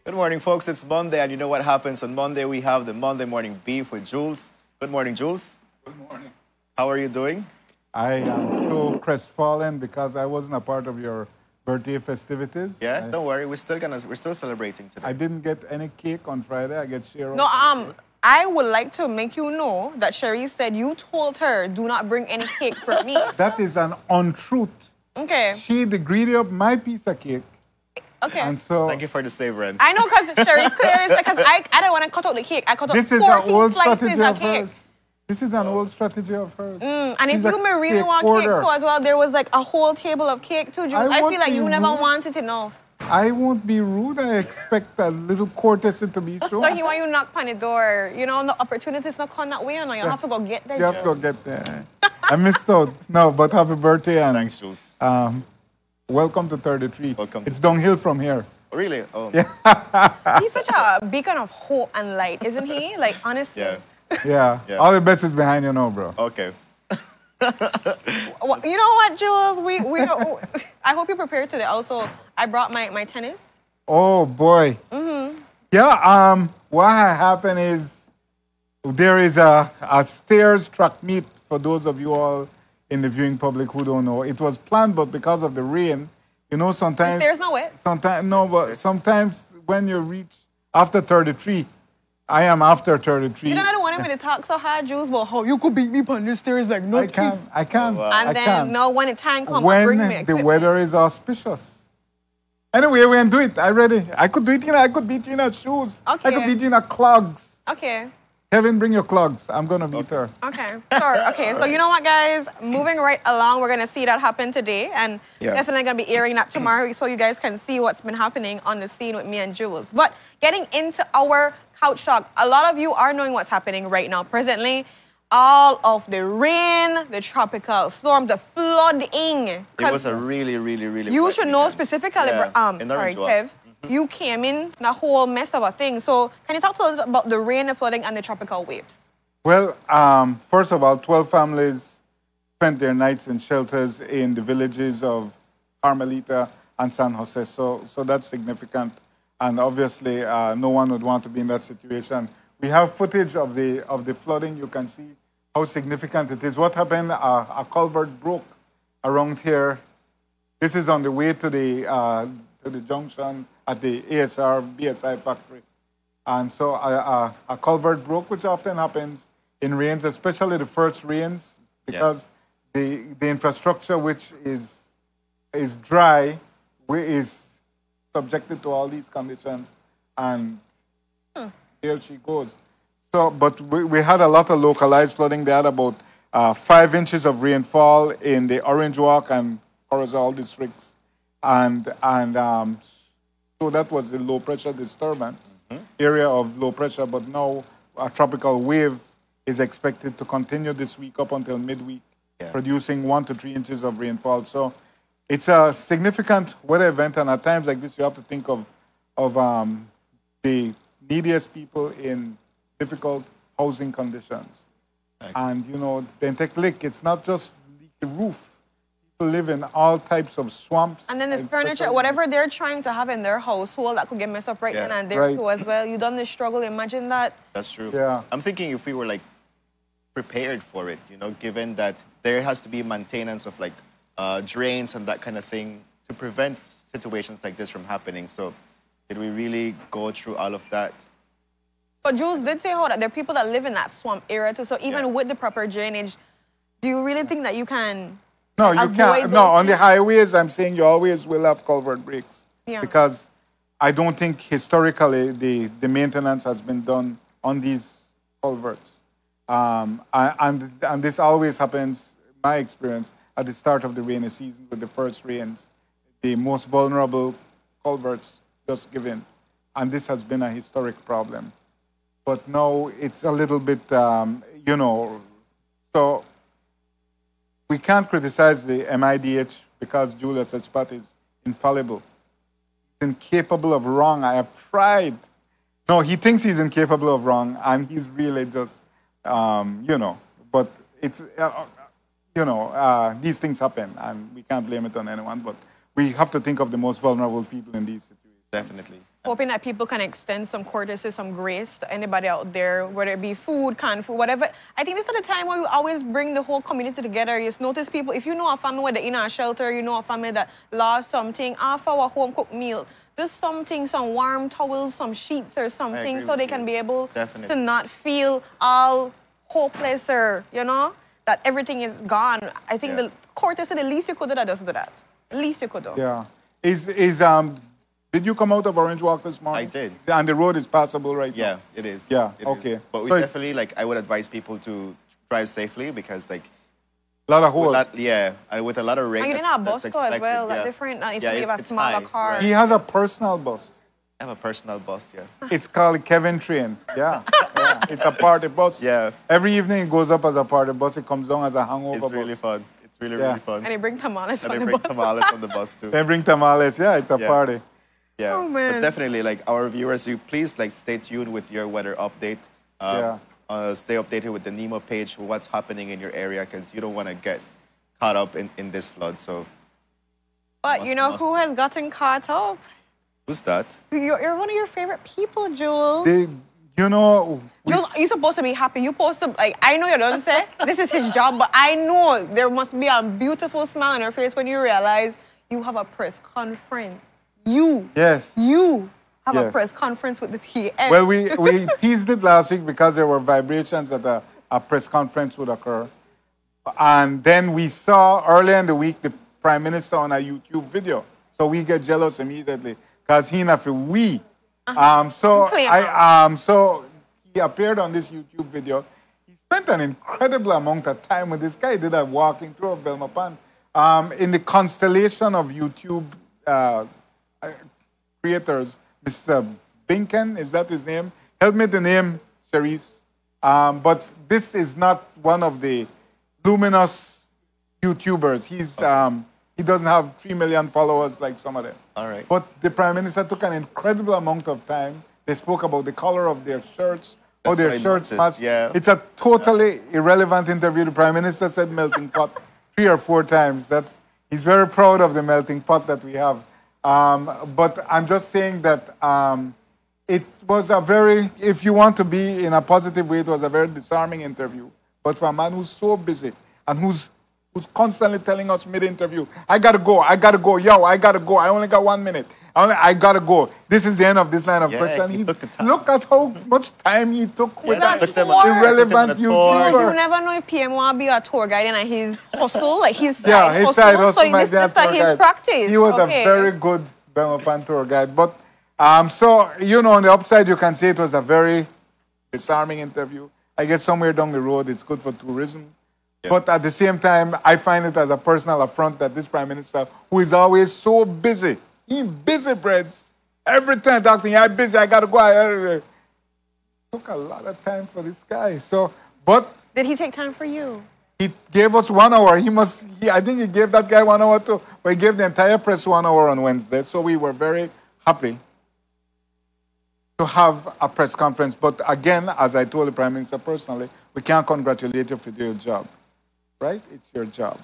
Good morning, folks. It's Monday, and you know what happens on Monday? We have the Monday morning beef with Jules. Good morning, Jules. Good morning. How are you doing? I am so crestfallen because I wasn't a part of your birthday festivities. Yeah, don't worry. We're still celebrating today. I didn't get any cake on Friday. I get share. No, I would like to make you know that Cherie said you told her do not bring any cake for me. That is an untruth. Okay. She the greedy of my piece of cake. Okay. And so Thank you for the save, Ren. I know because Cherie clearly said because I don't want to cut out the cake. I cut out this is an 14 old slices strategy of of cake. hers. This is an old strategy of hers. And if She's a you may really cake want hoarder. cake too as well, there was like a whole table of cake too, Jules. I won't feel like be you never rude. wanted enough. I won't be rude. I expect a little courtesy to be shown. So he want you knock on the door. You know, the opportunities not come that way, and you have to go get there. You have to go get there. I missed out. No, but happy birthday and Thanks, Jules. welcome to 33. Welcome. It's downhill from here. Really? Oh, He's such a beacon of hope and light, isn't he? Like, honestly. yeah. Yeah. Yeah. All the best is behind you now, bro. Okay. Well, you know what, Jules? I hope you're prepared today. Also, I brought my tennis. Oh boy. Yeah. What happened is there is a stairs track meet for those of you all in the viewing public who don't know. It was planned, but because of the rain, you know, sometimes. There's no way. Sometimes when you reach after 33, I am after 33. You don't know want me to talk so hard, Jules, but how you could beat me on this stairs like nothing. I can. Oh, wow. And I then, can. no, when the time comes, When bring me the equipment. weather is auspicious. Anyway, we can do it. I ready. I could do it. I could beat you in shoes. I Okay. could beat you in clogs. Okay. Kevin, bring your clogs. I'm gonna beat her. Okay, sure. Okay, so you know what, guys? Moving right along, we're gonna see that happen today, and Yeah. definitely gonna be airing that tomorrow, so you guys can see what's been happening on the scene with me and Jules. But getting into our couch talk, a lot of you are knowing what's happening right now. Presently, all of the rain, the tropical storm, the flooding. It 'Cause was a really, really, really. you wet should know weekend. specifically, Yeah, in sorry, Orange Walk. Kev. You came in the whole mess of a thing. So can you talk to us about the rain, the flooding, and the tropical waves? Well, first of all, 12 families spent their nights in shelters in the villages of Carmelita and San Jose. So that's significant. And obviously, no one would want to be in that situation. We have footage of the flooding. You can see how significant it is. What happened? A culvert broke around here. This is on the way to the junction at the ASR BSI factory. And so a culvert broke, which often happens in rains, especially the first rains, because the infrastructure, which is dry, is subjected to all these conditions, and here she goes. So, but we had a lot of localized flooding. They had about 5 inches of rainfall in the Orange Walk and Corozal districts, and so that was the low pressure disturbance area of low pressure. But now a tropical wave is expected to continue this week up until midweek, producing 1 to 3 inches of rainfall. So it's a significant weather event, and at times like this, you have to think of the neediest people in difficult housing conditions. And you know, the Intec Lake, it's not just leaky roof. People live in all types of swamps. And then the furniture, whatever they're trying to have in their household, that could get messed up right then and there Right. too as well. You done this struggle, imagine that. That's true. Yeah. I'm thinking if we were like prepared for it, you know, given that there has to be maintenance of like drains and that kind of thing to prevent situations like this from happening. So did we really go through all of that? But Jules did say how that there are people that live in that swamp area too. So even with the proper drainage, do you really think that you can? No, you avoid can't. No, those on the things? highways, I'm saying you always will have culvert breaks. Yeah. Because I don't think historically the maintenance has been done on these culverts. And this always happens, in my experience, at the start of the rainy season with the first rains. The most vulnerable culverts just give in. And this has been a historic problem. But now it's a little bit, you know, so we can't criticize the MIDH because Julius Espat is infallible. He's incapable of wrong. I have tried. No, he thinks he's incapable of wrong, and he's really just, you know, but it's, you know, these things happen, and we can't blame it on anyone, but we have to think of the most vulnerable people in these situations. Definitely. hoping that people can extend some courtesy, some grace to anybody out there, whether it be food, canned food, whatever. I think this is the time where we always bring the whole community together. You just notice people, if you know a family where they're in a shelter, you know a family that lost something, offer a home cooked meal. Just something, some warm towels, some sheets or something, so they can be able to not feel all hopeless or, you know, that everything is gone. I think the courtesy, the least you could do that, just do that. The least you could do. Yeah. Did you come out of Orange Walk this morning? I did. And the road is passable right now? Yeah, it is. Yeah, it okay. is. But we So definitely, like, I would advise people to drive safely because, like, a lot of holes. and with a lot of rain. And you didn't have a bus too as well, like different, if you have a smaller car. Right. He has a personal bus. I have a personal bus, yeah. It's called Kevin Train. Yeah. Yeah. It's a party bus. Yeah. Every evening it goes up as a party bus. It comes down as a hangover bus. It's really fun. It's really fun. And they bring tamales And on they the bring bus. tamales on the bus too. They bring tamales. Yeah, it's a party. Yeah. Oh, man. But definitely, like, our viewers, you please, like, stay tuned with your weather update. Stay updated with the NEMO page, what's happening in your area, because you don't want to get caught up in this flood. So. But you know who has gotten caught up? Who's that? You're one of your favorite people, Jules. You know... Jules, you're supposed to be happy. You're supposed to, like, I know you don't say this is his job, but I know there must be a beautiful smile on your face when you realize you have a press conference. You have a press conference with the PM. Well, we teased it last week because there were vibrations that a press conference would occur. And then we saw earlier in the week the Prime Minister on a YouTube video. So we get jealous immediately because he not we. So he appeared on this YouTube video. He spent an incredible amount of time with this guy. He did a walking tour of Belmopan. In the constellation of YouTube creators, Mr. Binken, is that his name? Help me the name, Cherise. But this is not one of the luminous YouTubers. He doesn't have 3 million followers like some of them. All right. But the Prime Minister took an incredible amount of time. They spoke about the color of their shirts, how their shirts match. Yeah. It's a totally irrelevant interview. The Prime Minister said melting pot 3 or 4 times. He's very proud of the melting pot that we have. But I'm just saying that it was a very, if you want to be in a positive way, it was a very disarming interview. But for a man who's so busy and who's constantly telling us mid-interview, I gotta go, yo, I gotta go, I only got 1 minute, I gotta go. This is the end of this line of question. He took the time. Look at how much time he took with that YouTuber. irrelevant YouTuber. You never know if PM want to be a tour guide and his hustle, like his side hustle. So this is his practice. He was a very good Belmopan tour guide. But so, you know, on the upside, you can say it was a very disarming interview. I guess somewhere down the road, it's good for tourism. Yeah. But at the same time, I find it as a personal affront that this Prime Minister, who is always so busy, he busy, Breds. Every time talking, I'm busy, I gotta go. Took a lot of time for this guy. So, but did he take time for you? He gave us 1 hour. I think he gave that guy 1 hour too. But he gave the entire press 1 hour on Wednesday. So we were very happy to have a press conference. But again, as I told the Prime Minister personally, we can't congratulate you for your job, right? It's your job.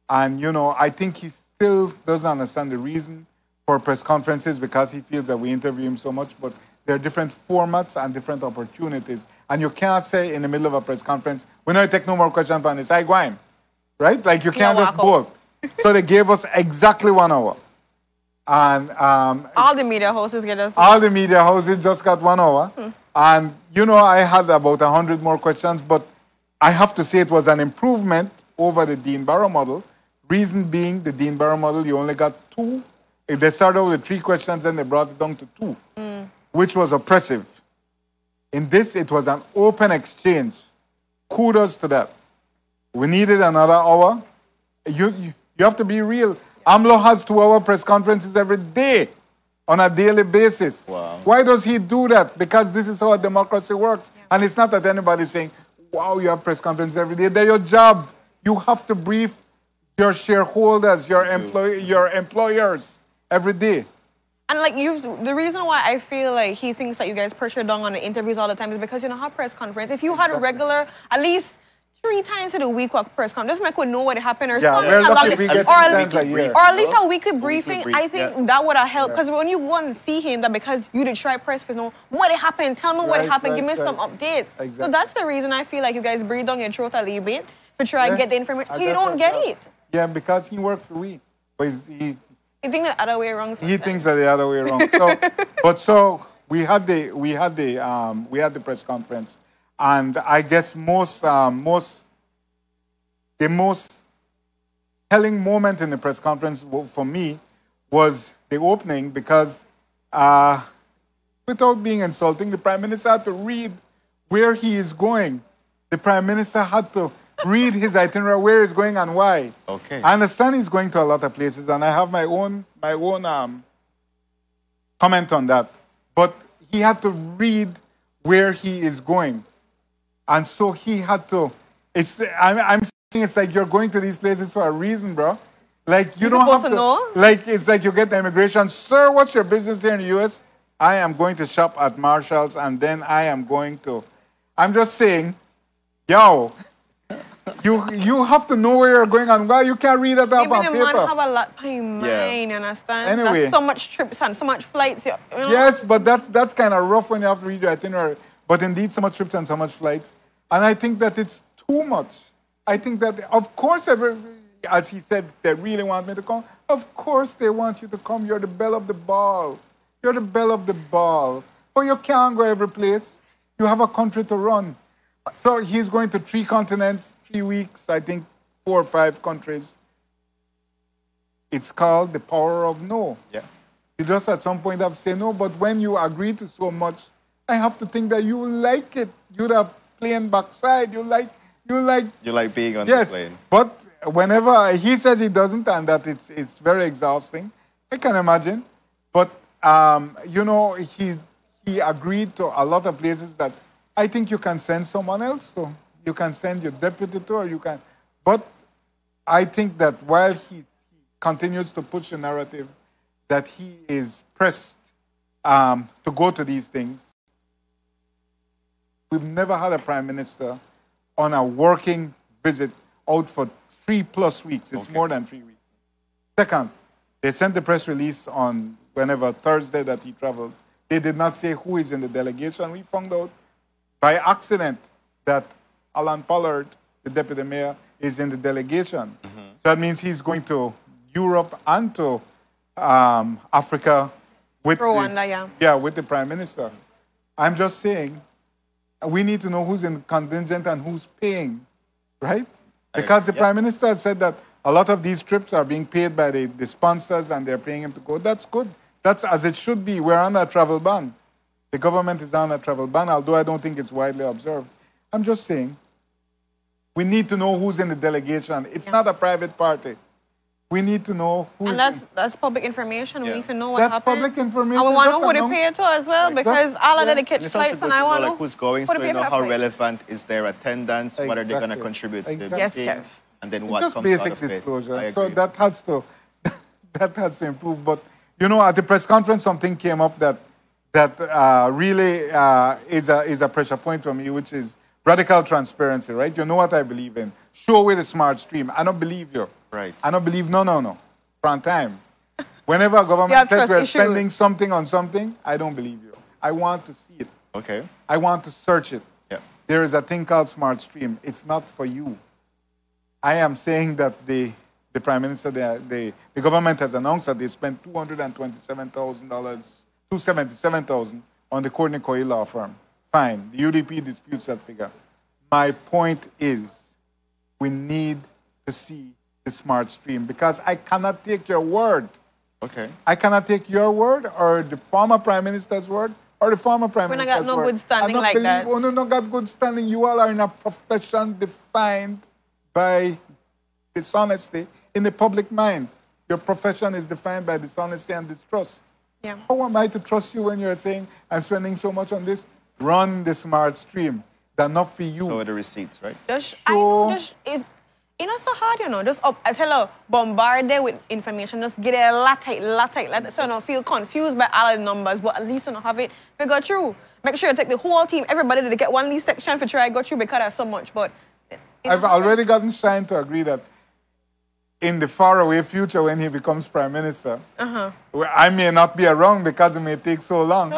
And, you know, I think he still doesn't understand the reason for press conferences because he feels that we interview him so much. But there are different formats and different opportunities. And you can't say in the middle of a press conference, we don't take no more questions on this. I go in, right? Like you can't just bolt. So they gave us exactly 1 hour. And all the media houses get us. All the media houses just got 1 hour. And, you know, I had about 100 more questions, but I have to say it was an improvement over the Dean Barrow model. Reason being, the Dean Barrow model, you only got 2. They started with 3 questions, and they brought it down to 2, which was oppressive. In this, it was an open exchange. Kudos to that. We needed another hour. You have to be real. AMLO has 2-hour press conferences every day on a daily basis. Wow. Why does he do that? Because this is how a democracy works. Yeah. And it's not that anybody's saying, wow, you have press conferences every day. They're your job. You have to brief your shareholders, your employers every day. And like the reason why I feel like he thinks that you guys pressure down on the interviews all the time is because you know how press conference. If you had a regular, at least 3 times in a week what press conference. Just make we know what happened or Yeah, something we're along lucky this. we get Or at 3 least, times a year. or at least a weekly Weekly briefing. brief, I think yeah. that would have helped. Because when you go and see him, that because you did try press for know what happened, tell me what Right, happened, right, give me some right. updates. So Exactly. that's the reason I feel like you guys breathe down your throat a little bit to try and Yes, get the information. I He get don't that, get yeah. it. Yeah, because he worked for we. But he You think the other way around. he sometimes. thinks that the other way around. So we had the press conference, and I guess the most telling moment in the press conference for me was the opening because, without being insulting, the Prime Minister had to read where he is going. The Prime Minister had to read his itinerary, where he's going and why. Okay. I understand he's going to a lot of places, and I have my own comment on that. But he had to read where he is going, and so he had to. I'm saying it's like you're going to these places for a reason, bro. Like you You're don't have supposed to know? Like it's like you get the immigration, sir. What's your business here in the U.S.? I am going to shop at Marshalls, and then I am going to. I'm just saying, yo. You have to know where you're going and why you can't read that off Even on the paper. man have a lot in Yeah. mind, you understand? Anyway. That's so much trips and so much flights. You know? Yes, but that's kind of rough when you have to read your itinerary. But indeed, so much trips and so much flights. And I think that it's too much. I think that, of course, as he said, they really want me to come. Of course they want you to come. You're the belle of the ball. You're the belle of the ball. But you can't go every place. You have a country to run. So he's going to 3 continents, 3 weeks, I think 4 or 5 countries. It's called the power of no. Yeah. You just at some point have to say no, but when you agree to so much, I have to think that you like it. You're the plane backside. You like. You like being on Yes, the plane. but whenever he says he doesn't, and that it's very exhausting, I can imagine. But he agreed to a lot of places that I think you can send someone else to. You can send your deputy to, or you can. But I think that while he continues to push the narrative that he is pressed to go to these things, we've never had a prime minister on a working visit out for 3+ weeks. It's more than 3 weeks. Second, they sent the press release on whenever Thursday that he traveled. They did not say who is in the delegation. We found out by accident that Alan Pollard, the deputy mayor, is in the delegation. So that means he's going to Europe and to Africa with Rwanda, with the prime minister. I'm just saying, we need to know who's in contingent and who's paying, right? Because the prime minister said that a lot of these trips are being paid by the sponsors and they're paying him to go. That's good. That's as it should be. We're on a travel ban. The government is on a travel ban, although I don't think it's widely observed. I'm just saying, we need to know who's in the delegation. It's not a private party. We need to know who's And that's public information. We Yeah. need to know what That's happened. public information. And we want to Just know who they announce- pay to as well, Like, because just- all of yeah. them And catch it's also flights, good and to I know want to like who's going, so who they you pay know for how flight. relevant is their attendance, what are they going to Exactly. contribute to the Exactly. Yes, meeting, Kev. and then what just comes basic out of it. disclosure. I So agree. that has to that has to improve. But at the press conference, something came up that really is a pressure point for me, which is radical transparency. Right? You know what I believe in. Show with a smart stream. I don't believe you. Right. I don't believe no. Front time. Whenever a You government have says trust we're issues. spending something on something, I don't believe you. I want to see it. Okay. I want to search it. Yeah. There is a thing called Smart Stream. It's not for you. I am saying that the Prime Minister, the government has announced that they spent $277,000 on the Courtney Coy law firm. Fine. The UDP disputes that figure. My point is we need to see the Smart Stream because I cannot take your word. Okay. I cannot take your word or the former Prime Minister's word or the former Prime We not Minister's got no word. good standing I don't like believe, that. Oh, no, not got good standing. You all are in a profession defined by dishonesty in the public mind. Your profession is defined by dishonesty and distrust. Yeah. How am I to trust you when you're saying, I'm spending so much on this? Run the Smart Stream. They're not for you. So the receipts, right? It's not so hard, Just I tell her, bombard them with information. Just get a lot, so you don't feel confused by all the numbers, but at least you don't have it figure through. Make sure you take the whole team, everybody to get one least section for try to go through because there's so much. But I've already gotten Shine to agree that in the faraway future when he becomes prime minister, I may not be around because it may take so long.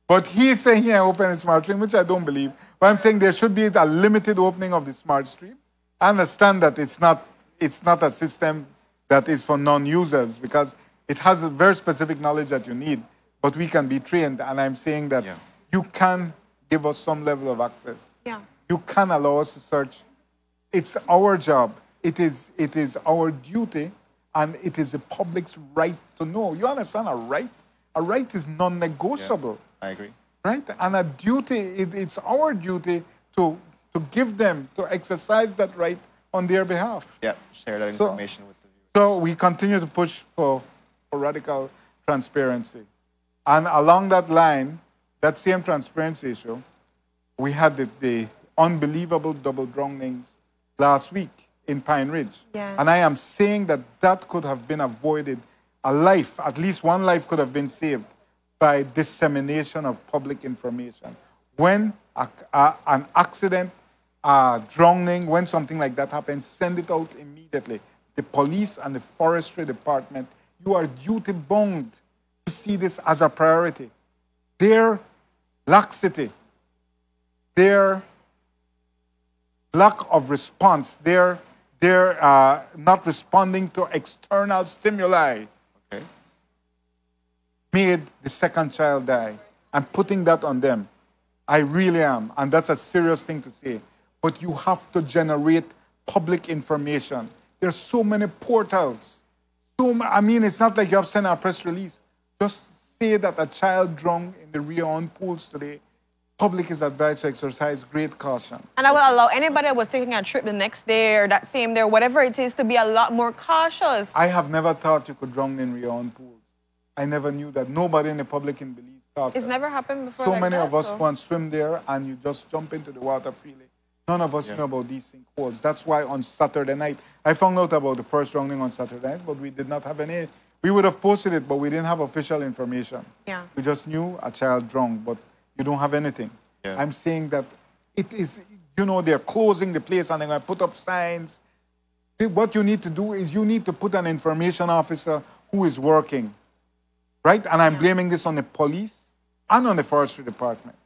but he's saying here open a smart stream, which I don't believe. But I'm saying there should be a limited opening of the smart stream. I understand that it's not a system that is for non-users because it has a very specific knowledge that you need, but we can be trained. And I'm saying that you can give us some level of access. Yeah. You can allow us to search. It's our job. It is our duty, and it is the public's right to know. You understand a right? A right is non-negotiable. Yeah, I agree. Right? And a duty, it's our duty to give them, to exercise that right on their behalf. Yeah, share that information with the viewers. So we continue to push for radical transparency. And along that line, that same transparency issue, we had the unbelievable double drownings last week in Pine Ridge. Yeah. And I am saying that could have been avoided. A life, at least one life could have been saved by dissemination of public information. When an accident, drowning, when something like that happens, send it out immediately. The police and the forestry department, you are duty-bound to see this as a priority. Their laxity, their lack of response, their not responding to external stimuli made the second child die. I'm putting that on them. I really am. And that's a serious thing to say. But you have to generate public information. There's so many portals. It's not like you have to send a press release. Just say that a child drowned in the Rion pools today. Public is advised to exercise great caution. And I will allow anybody that was taking a trip the next day or that same day, or whatever it is, to be a lot more cautious. I have never thought you could drown in Rion pools. I never knew that. Nobody in the public in Belize thought It's that. never happened before. So like many that, of us so. want to swim there and you just jump into the water freely. None of us know about these sinkholes. That's why on Saturday night, I found out about the first drowning on Saturday night, but we did not have any. We would have posted it, but we didn't have official information. Yeah. We just knew a child drowned, but you don't have anything. Yeah. I'm saying that it is, they're closing the place and they're going to put up signs. What you need to do is you need to put an information officer who is working, right? And I'm blaming this on the police and on the forestry department.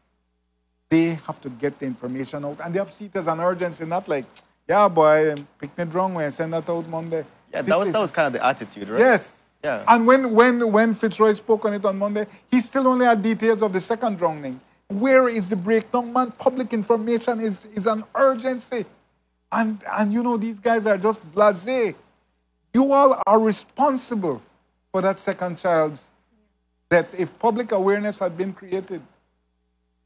They have to get the information out, and they have to see it as an urgency, not like, yeah, boy, picnic drunk when I send that out Monday. Yeah, that was kind of the attitude, right? Yes. Yeah. And when Fitzroy spoke on it on Monday, he still only had details of the second drowning. Where is the breakdown, man? Public information is an urgency. And these guys are just blasé. You all are responsible for that second child's death. If public awareness had been created,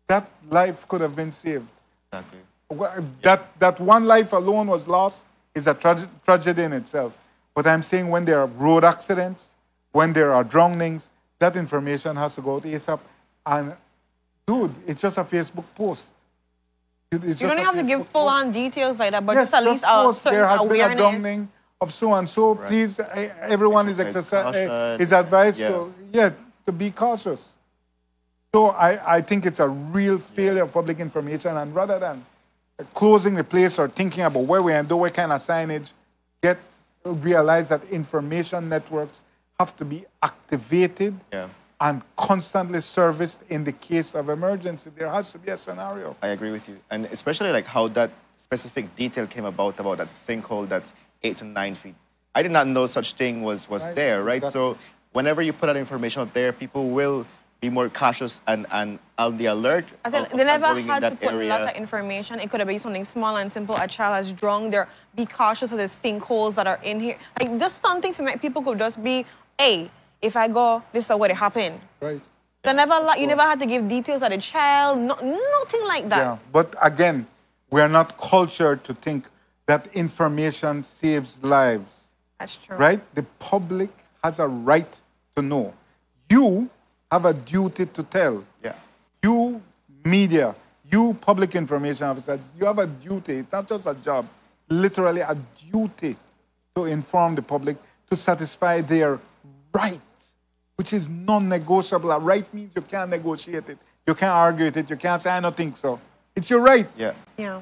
that life could have been saved. Exactly. That one life alone was lost is a tragedy in itself. But I'm saying when there are road accidents, when there are drownings, that information has to go out ASAP. And, dude, it's just a Facebook post. You don't have to give full-on details like that, but just at least there has awareness. been a drowning of so-and-so. Right. Please, everyone is advised to be cautious. So I think it's a real failure of public information, and rather than closing the place or thinking about where we do what kind of signage, realize that information networks have to be activated and constantly serviced in the case of emergency. There has to be a scenario. I agree with you. And especially like how that specific detail came about that sinkhole that's 8 to 9 feet. I did not know such thing was there, right? Exactly. So whenever you put that information out there, people will be more cautious and on the alert. They never had to put a lot of information. It could have been something small and simple. A child has drowned there. Be cautious of the sinkholes that are in here. Like just something to make people could just be, hey, if I go, this is what it happened. Right. You never had to give details of the child. Nothing like that. Yeah, but again, we are not cultured to think that information saves lives. That's true. Right? The public has a right to know. You have a duty to tell. Yeah. You, media, you public information officers, you have a duty. It's not just a job, literally a duty to inform the public to satisfy their right, which is non-negotiable. A right means you can't negotiate it. You can't argue it. You can't say, I don't think so. It's your right. Yeah. Yeah.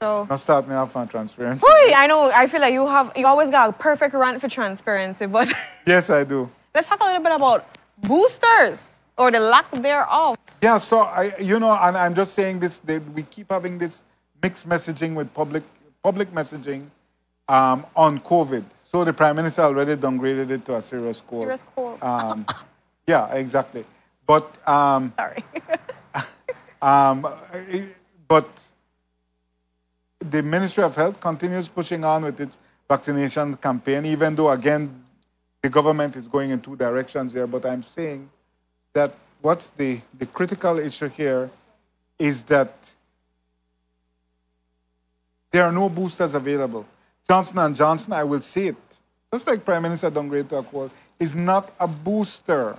So, Now start me off on transparency. Boy, I know. I feel like you always got a perfect rant for transparency, but Yes, I do. let's talk a little bit about boosters or the lack thereof. Yeah, so and I'm just saying this, we keep having this mixed messaging with public messaging on COVID. So the Prime Minister already downgraded it to a serious score. Serious score. Yeah, exactly. But Sorry. but the Ministry of Health continues pushing on with its vaccination campaign, even though, again, the government is going in two directions here. But I'm saying that what's the critical issue here is that there are no boosters available. Johnson & Johnson, I will say it, just like Prime Minister downgraded to a quote, is not a booster.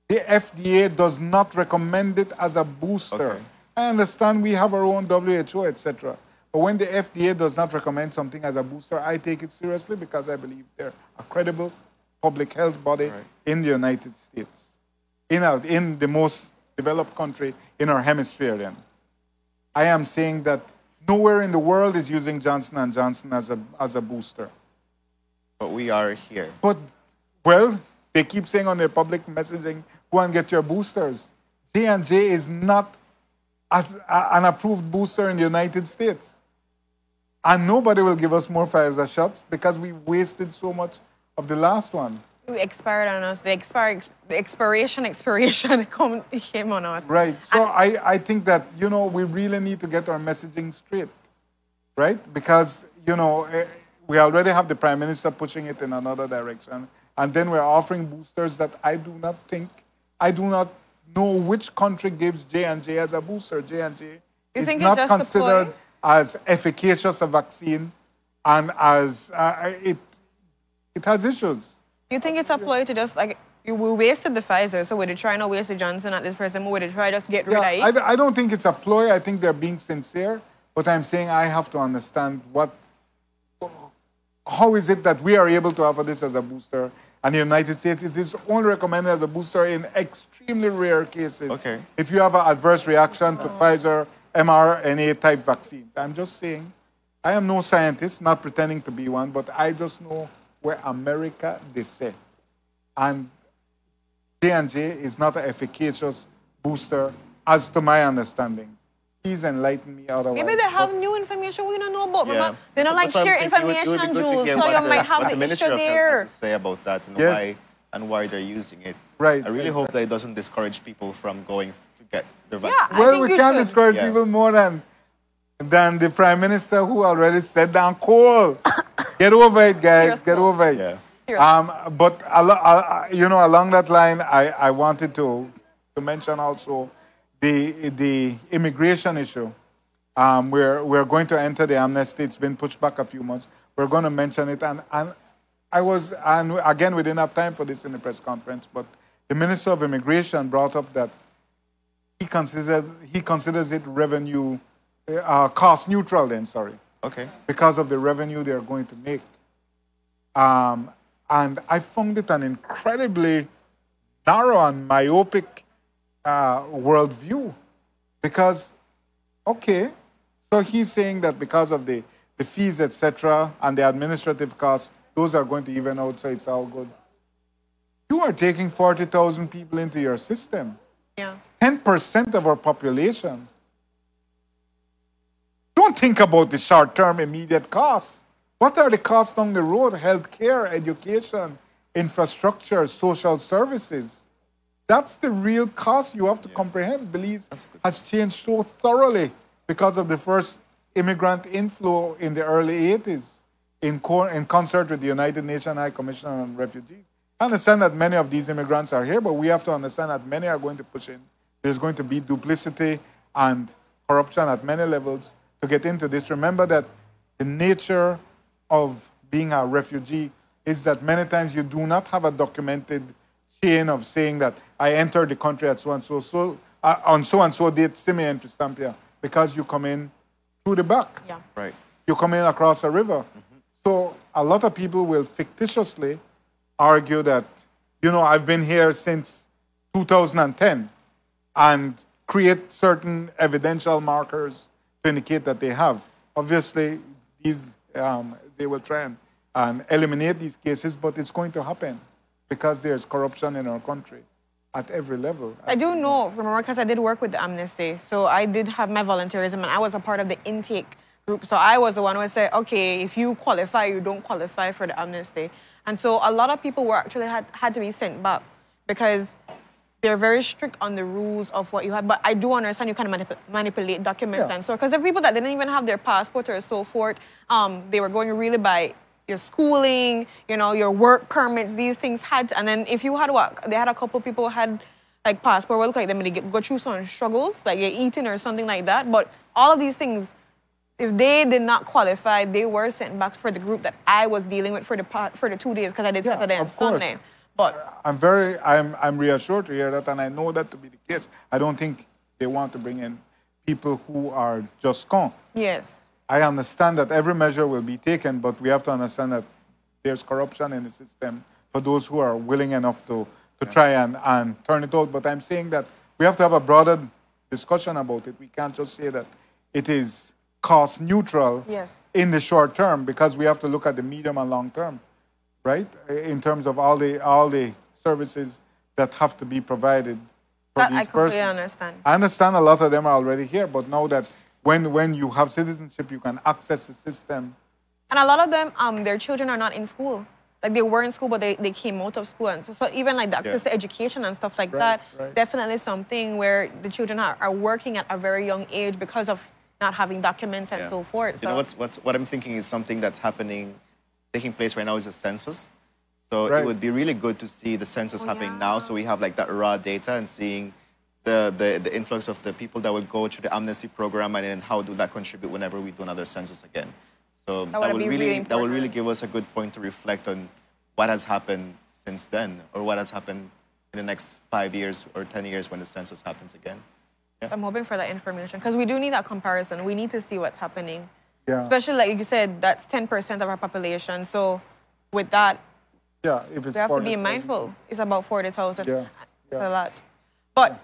The FDA does not recommend it as a booster. Okay. I understand we have our own WHO, etc. But when the FDA does not recommend something as a booster, I take it seriously because I believe they're a credible public health body in the United States, in the most developed country in our hemisphere. Then, I am saying that nowhere in the world is using Johnson & Johnson as a booster. But we are here. But, well, they keep saying on their public messaging, go and get your boosters. J&J is not an approved booster in the United States. And nobody will give us more Pfizer shots because we wasted so much of the last one. We expired on us. The expiration came on us. Right. So I think that, we really need to get our messaging straight. Right? Because, we already have the Prime Minister pushing it in another direction. And then we're offering boosters that I do not know which country gives J&J as a booster. J&J is not considered as efficacious a vaccine, and as it has issues. You think it's a ploy to just, we wasted the Pfizer, so would they try not waste the Johnson at this present? Would they try just get rid of it? I don't think it's a ploy. I think they're being sincere. But I'm saying I have to understand how is it that we are able to offer this as a booster? And the United States, it is only recommended as a booster in extremely rare cases. Okay. If you have an adverse reaction to Pfizer mRNA type vaccines. I'm just saying, I am no scientist, not pretending to be one, but I just know where America they say. And J&J is not an efficacious booster, as to my understanding. Please enlighten me otherwise. Maybe they have new information we don't know about. Yeah. They don't share information, Jules, so you might have the Ministry issue of Health there. has to say about that and Yes. why they're using it. Right. I really hope that it doesn't discourage people from going to get their vaccine. I Well, think we you can't should. discourage Yeah. people more than the Prime Minister, who already said down coal. Get over it, guys. Serious Get coal. over it. Yeah. Seriously. But along that line, I wanted to mention also the immigration issue. We're going to enter the amnesty. It's been pushed back a few months. We're going to mention it, and again, we didn't have time for this in the press conference, but the Minister of Immigration brought up that he considers it revenue cost neutral. Okay. Because of the revenue they're going to make. And I found it an incredibly narrow and myopic worldview. Because, okay, so he's saying that because of the fees, etc., and the administrative costs, those are going to even out, so it's all good. You are taking 40,000 people into your system. Yeah. 10% of our population. Don't think about the short-term immediate costs. What are the costs down the road? Healthcare, education, infrastructure, social services. That's the real cost you have to comprehend. Belize has changed so thoroughly because of the first immigrant inflow in the early 80s in concert with the United Nations High Commission on Refugees. I understand that many of these immigrants are here, but we have to understand that many are going to push in. There's going to be duplicity and corruption at many levels to get into this. Remember that the nature of being a refugee is that many times you do not have a documented chain of saying that I entered the country at so-and-so, on so-and-so date, semi entry stamp here, because you come in through the back. Yeah. Right. You come in across a river. So a lot of people will fictitiously argue that, I've been here since 2010 and create certain evidential markers to indicate that they have. Obviously, they will try and eliminate these cases, but it's going to happen because there's corruption in our country at every level. I do know, remember, because I did work with the Amnesty. So I did have my volunteerism, and I was a part of the intake group. So I was the one who said, okay, if you qualify, you don't qualify for the Amnesty. And so a lot of people were actually had to be sent back because they're very strict on the rules of what you have. But I do understand you kind of manipulate documents and so, because there are people that didn't even have their passport or so forth. They were going really by your schooling, you know, your work permits, these things had, and then if you had work, they had a couple people who had like passport, well, look like them, and they go through some struggles, like you're eating or something like that. But all of these things, if they did not qualify, they were sent back for the group that I was dealing with for the 2 days, because I did Saturday and Sunday. But I'm reassured to hear that, and I know that to be the case. I don't think they want to bring in people who are just gone. Yes. I understand that every measure will be taken, but we have to understand that there's corruption in the system for those who are willing enough to try and turn it out. But I'm saying that we have to have a broader discussion about it. We can't just say that it is cost neutral in the short term, because we have to look at the medium and long term, right? In terms of all the services that have to be provided for these persons. I completely understand. I understand a lot of them are already here, but know that when you have citizenship, you can access the system. And a lot of them, their children are not in school. Like they were in school, but they came out of school. And so even like the access to education and stuff like that, definitely something where the children are working at a very young age because of not having documents and so forth. You know, what I'm thinking is something that's taking place right now is a census. So it would be really good to see the census happening now, so we have like that raw data and seeing the influx of the people that will go through the Amnesty program, and then how do that contribute whenever we do another census again. So that will really give us a good point to reflect on what has happened since then, or what has happened in the next 5 years or 10 years when the census happens again. Yeah. I'm hoping for that information, because we do need that comparison. We need to see what's happening. Yeah. Especially, like you said, that's 10% of our population. So with that, if it's we have to be mindful. It's about 40,000. Yeah. It's a lot. But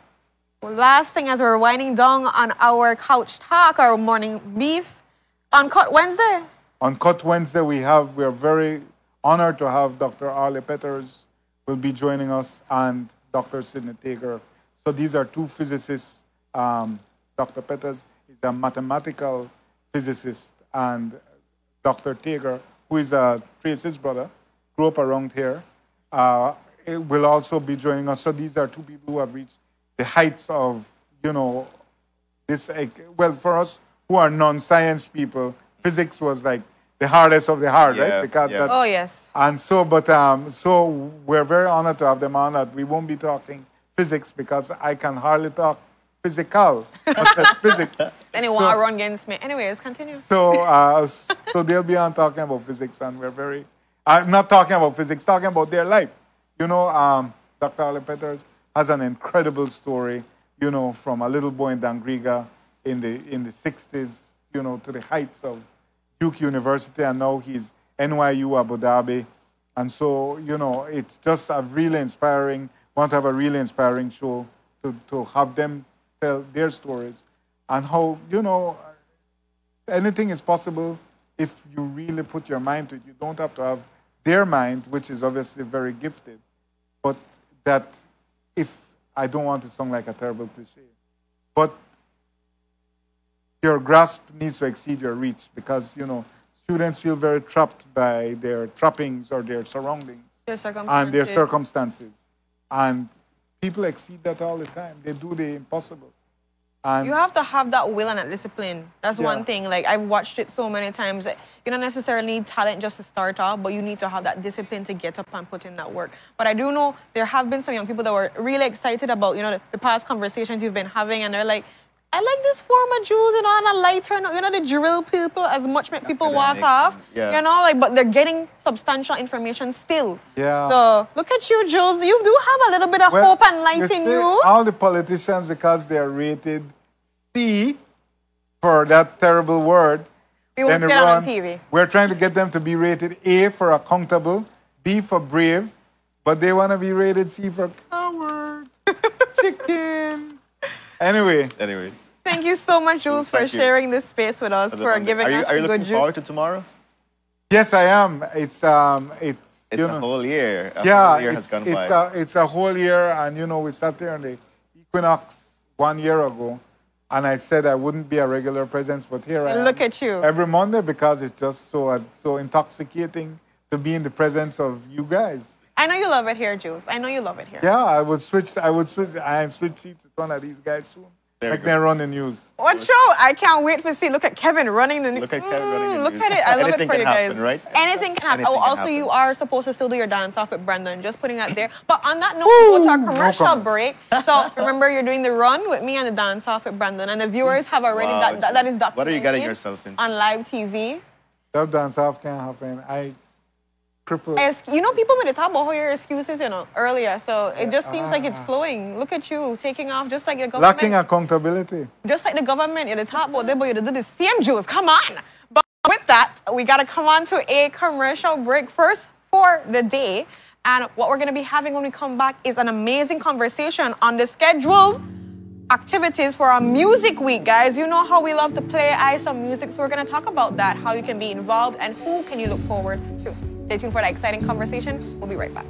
last thing, as we're winding down on our couch talk, our morning beef, on Cut Wednesday. On Cut Wednesday, we are very honored to have Dr. Arlie Petters will be joining us, and Dr. Sidney Tager. So these are two physicists. Dr. Petters is a mathematical physicist, and Dr. Tager, who is Tracy's brother, grew up around here, will also be joining us. So these are two people who have reached the heights of, this, well, for us who are non-science people, physics was like the hardest of the hard, right? Because oh, yes. And so, so we're very honored to have them on. That we won't be talking physics because I can hardly talk physical, much less physics. Then you want to run against me. Anyways, continue. So, so they'll be on talking about physics, and we're very, not talking about physics, talking about their life. Dr. Arlie Petters has an incredible story, from a little boy in Dangriga in the 60s, to the heights of Duke University, and now he's NYU Abu Dhabi. And so, it's just a really inspiring, want to have a really inspiring show to have them tell their stories and how, anything is possible if you really put your mind to it. You don't have to have their mind, which is obviously very gifted, but that if, I don't want to sound like a terrible cliche, but your grasp needs to exceed your reach, because, students feel very trapped by their trappings or their surroundings and their circumstances. And people exceed that all the time. They do the impossible. And you have to have that will and that discipline. That's one thing. Like, I've watched it so many times. You don't necessarily need talent just to start off, but you need to have that discipline to get up and put in that work. But I do know there have been some young people that were really excited about, the past conversations you've been having, and they're like, I like this form of Jews, on a lighter note. The drill people, as much make people walk off. But they're getting substantial information still. Yeah. So look at you, Jules. You do have a little bit of hope and light in you. All the politicians, because they are rated C for that terrible word. We won't say that on TV. We're trying to get them to be rated A for accountable, B for brave, but they want to be rated C for coward, chicken. Anyways, Thank you so much, Jules, for Thank you. sharing this space with us, for giving us Are you the looking good juice. forward to tomorrow? Yes, I am. It's It's you a know, whole year. A yeah, whole year has gone by. it's a whole year, and we sat there on the equinox 1 year ago, and I said I wouldn't be a regular presence, but here I am. Look at you. Every Monday, because it's just so intoxicating to be in the presence of you guys. I know you love it here, Jules. I know you love it here. Yeah, I switch seats with one of these guys soon. There we Make go. them run the news. What show? I can't wait to see. Look at Kevin running the news. Look at Kevin running the Look news. at it. I love Anything it for can you happen, guys. right? Anything can happen. Anything Oh, can also happen. you are supposed to still do your dance off with Brendan. Just putting that there. But on that note, we go to our commercial comment. break. So remember, you're doing the run with me and the dance off with Brendan, and the viewers have already Wow, that is documented. what are you getting yourself into? On live TV. That dance off can't happen. I cripple. People made it talk about how your excuses, earlier. So it just seems like it's flowing. Look at you taking off, just like the government. Lacking accountability. Just like the government, you're the top about them, but you do the same, Jules. Come on. But with that, we got to come on to a commercial break first for the day. And what we're going to be having when we come back is an amazing conversation on the scheduled activities for our music week, guys. You know how we love to play some music, so we're going to talk about that, how you can be involved, and who can you look forward to. Stay tuned for that exciting conversation. We'll be right back.